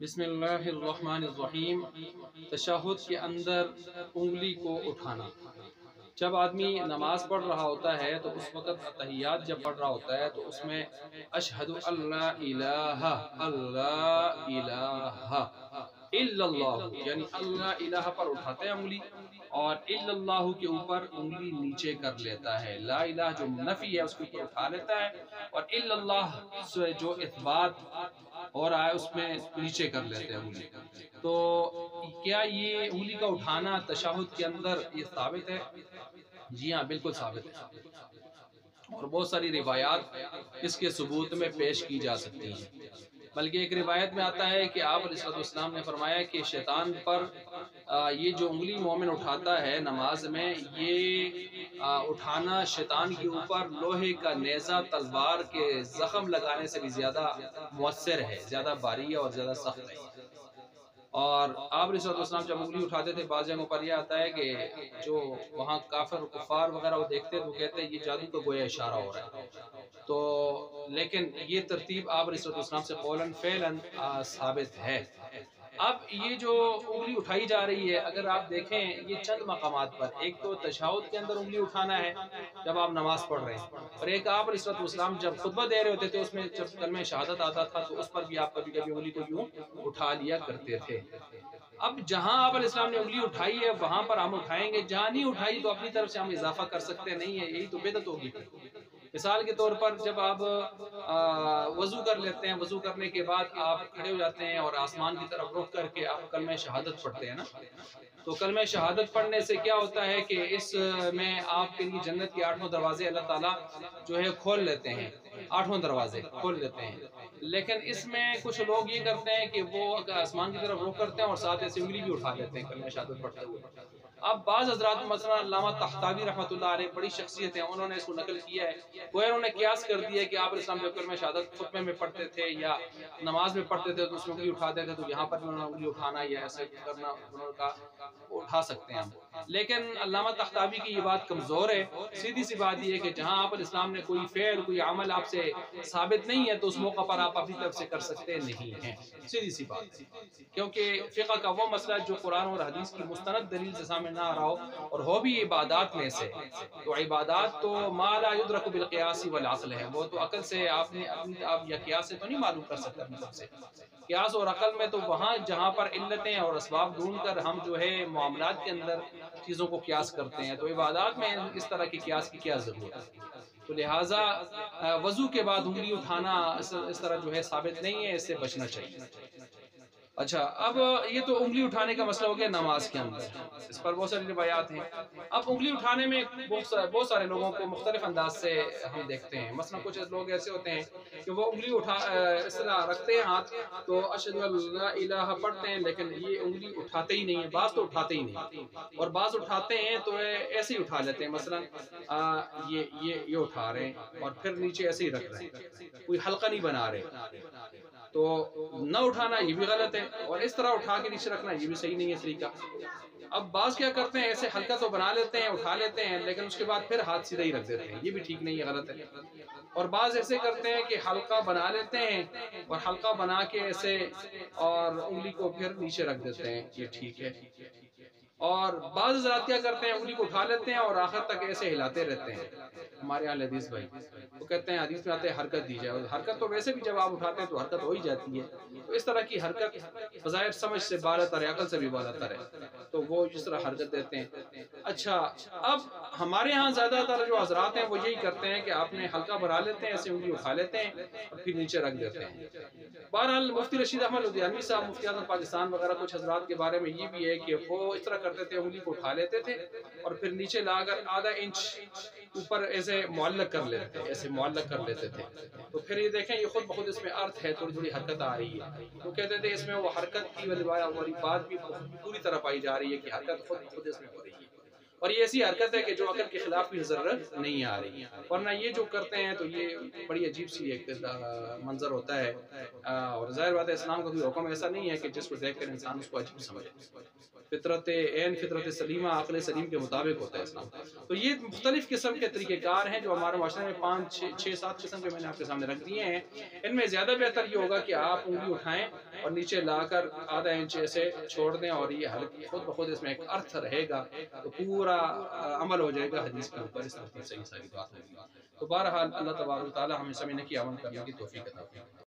बिस्मिल्लाहिर्रहमानिर्रहीम। तशहुद के अंदर उंगली को उठाना। जब आदमी नमाज पढ़ रहा होता है तो उस वक़्त तहियात जब पढ़ रहा होता है तो उसमें अशहदु अल्ला इलाहा इल्लल्लाह यानी अल्लाह इलाहा पर उठाते हैं उंगली, और इल्लल्लाहु के ऊपर उंगली नीचे कर लेता है। ला इलाहा जो नफी है उसके ऊपर उठा लेता है, और इल्लल्लाह से जो इथबात हो रहा है उसमें नीचे कर लेते हैं उंगली। तो क्या ये उंगली का उठाना तशहुद के अंदर ये साबित है? जी हाँ, बिल्कुल साबित है, और बहुत सारी रिवायात इसके सबूत में पेश की जा सकती हैं। बल्कि एक रिवायत में आता है कि आप अलैहिस्सलाम ने फरमाया कि शैतान पर ये जो उंगली मोमिन उठाता है नमाज में, ये उठाना शैतान के ऊपर लोहे का नेज़ा तलवार के जख्म लगाने से भी ज़्यादा मुअस्सिर है, ज़्यादा भारी है और ज़्यादा सख्त है। और आप अलैहिस्सलाम जब उंगली उठाते थे, बाज़ जगहों पर यह आता है कि जो वहाँ काफिर कुफार वगैरह वो देखते तो कहते हैं ये जादू का गोया इशारा हो रहा है। तो लेकिन ये तरतीब आप अलैहिस्सलाम से कौलन फ़ेलन साबित है। अब ये जो उंगली उठाई जा रही है, अगर आप देखें ये चंद मकामात पर, एक तो तशहुद के अंदर उंगली उठाना है जब आप नमाज पढ़ रहे हैं, और एक आप अलैहिस्सलाम जब खुतबा दे रहे होते थे उसमें जब कलमे शहादत आता था तो उस पर भी आप कभी कभी उंगली को यूं उठा लिया करते थे। अब जहां आप अलैहिस्सलाम ने उंगली उठाई है वहां पर हम उठाएंगे, जहां नहीं उठाई तो अपनी तरफ से हम इजाफा कर सकते नहीं है, यही तो बिदअत होगी। मिसाल के तौर पर जब आप वज़ू कर लेते हैं, वज़ू करने के बाद आप खड़े हो जाते हैं और आसमान की तरफ रुख करके आप कलमे शहादत पढ़ते हैं ना, तो कलमे शहादत पढ़ने से क्या होता है कि इसमें आपके लिए जन्नत के 8 दरवाजे अल्लाह ताला जो है खोल लेते हैं, 8 दरवाजे खोल लेते हैं। लेकिन इसमें कुछ लोग ये करते हैं कि वो आसमान की तरफ रुख करते हैं और साथ ऐसे उंगली भी उठा लेते हैं कलमे शहादत पढ़ते हुए। अब बाज़ हज़रात मसलन अल्लामा तहतावी रहमतुल्लाह अलैह बड़ी शख्सियत है, उन्होंने इसको नकल किया है, वो उन्होंने क़ियास कर दिया कि आप इस्लाम जब कलमा शहादत खुतबे में पढ़ते थे या नमाज में पढ़ते थे तो उसमें उंगली उठाते थे, तो यहाँ पर भी उन्होंने उंगली उठाना या ऐसे करना उन्होंने कहा उठा सकते हैं हम। लेकिन अल्लामा तख्तावी की ये बात कमज़ोर है। सीधी सी बात ये है कि जहाँ आप इस्लाम ने कोई फ़ेल कोई अमल आपसे साबित नहीं है तो उस मौका पर आप अपनी तरफ से कर सकते नहीं हैं, सीधी सी बात। क्योंकि फ़िक़्ह का वो मसला जो कुरान और हदीस की मुस्तनद दलील से सामने ना आ रहा हो और हो भी इबादात में से, तो इबादात तो मा ला युद्रकु बिल क़ियास वल अक़ल है, वो तो अकल से आपने आप या क़ियास से तो नहीं मालूम कर सकते अपनी तरफ से। क़ियास और अकल में तो वहाँ जहाँ पर इल्लतें और असबाब ढूंढ कर हम जो है मामलात के अंदर चीज़ों को क़ियास करते हैं, तो इबादात में इस तरह की क़ियास की क्या ज़रूरत है। तो लिहाजा वज़ू के बाद उंगली उठाना इस तरह जो है साबित नहीं है, इससे बचना चाहिए। अच्छा, अब ये तो उंगली उठाने का मसला हो गया नमाज के अंदर, इस पर बहुत सारी रिवायात हैं। अब उंगली उठाने में बहुत सारे लोगों को मुख्तलिफ अंदाज से हम देखते हैं। मसलन कुछ लोग ऐसे होते हैं कि वो उंगली उठा इस तरह रखते हैं हाथ, तो अशहदु अल्ला इलाहा पढ़ते हैं लेकिन ये उंगली उठाते ही नहीं है। बाज़ तो उठाते ही नहीं, और बाज़ उठाते हैं तो ऐसे ही उठा लेते हैं। मसलन ये उठा रहे हैं और फिर नीचे ऐसे ही रख रहे हैं, कोई हल्का नहीं बना रहे, तो न उठाना ये भी गलत है, और इस तरह उठा के नीचे रखना ये भी सही नहीं है तरीका। अब बाज़ क्या करते हैं, ऐसे हल्का तो बना लेते हैं, उठा लेते हैं, लेकिन उसके बाद फिर हाथ सीधा ही रख देते हैं, ये भी ठीक नहीं है, गलत है। और बाज़ ऐसे करते हैं कि हल्का बना लेते हैं और हल्का बना के ऐसे और उंगली को फिर नीचे रख देते हैं, ये ठीक है। और बाज़ हज़रात क्या करते हैं, उंगली को उठा लेते हैं और आखिर तक ऐसे हिलाते रहते हैं। हमारे यहाँ हदीस भाई वो कहते हैं, हदीस में आते हैं हरकत दी जाए, और हरकत तो वैसे भी जब आप उठाते हैं तो हरकत हो ही जाती है। तो इस तरह की हरकत बज़ाहिर समझ से बालतर है, अकल से भी बालतर है, तो वो इस तरह हरकत देते हैं। अच्छा, अब हमारे यहाँ ज़्यादातर जो हज़रात हैं वो यही करते हैं कि आपने हल्का बना लेते हैं, ऐसे उंगली उठा लेते हैं और फिर नीचे रख देते हैं। बहरहाल मुफ्ती रशीद अहमद लुधियानवी साहब, मुफ्ती आज़म पाकिस्तान वगैरह कुछ हज़रात के बारे में ये भी है कि वो इस तरह करते थे, उंगली को उठा लेते थे और फिर नीचे लाकर आधा इंच ऊपर ऐसे मुअल्लक कर लेते थे, ऐसे मुअल्लक कर लेते थे। तो फिर ये देखें ये खुद बहुत इसमें अर्थ है, थोड़ी थोड़ी हरकत आ रही है। वो कहते थे इसमें वो हरकत की वाली बात भी पूरी तरह पाई जा रही है कि हरकत खुद इसमें हो रही है। اور یہ ایسی حرکت ہے کہ جو عقل کے خلاف بھی ضرورت نہیں آ رہی، ورنہ یہ جو کرتے ہیں تو یہ بڑی عجیب سی ایک منظر ہوتا ہے، اور ظاہر بات ہے اسلام کا کوئی حکم ایسا نہیں ہے کہ جس کو دیکھ کر انسان اس کو عجیب سمجھے، فطرت عین فطرت سلیمہ عقل سلیم کے مطابق ہوتا ہے اسلام۔ تو یہ مختلف قسم کے طریقہ کار ہیں جو ہمارے معاشرے میں 5 6 7 قسم کے میں نے آپ کے سامنے رکھ دیے ہیں۔ ان میں زیادہ بہتر یہ ہوگا کہ آپ انگلی اٹھائیں اور نیچے لا کر آدھا انچ ایسے چھوڑ دیں، اور یہ خود بخود اس میں ایک ارتھ رہے گا، تو پورا عمل ہو جائے گا حدیث کے اوپر، اس ترتیب سے یہ ساری بات ہوگی۔ تو بہرحال اللہ تبارک و تعالی ہمیں سمجھنے کی، عمل کرنے کی توفیق عطا فرمائے۔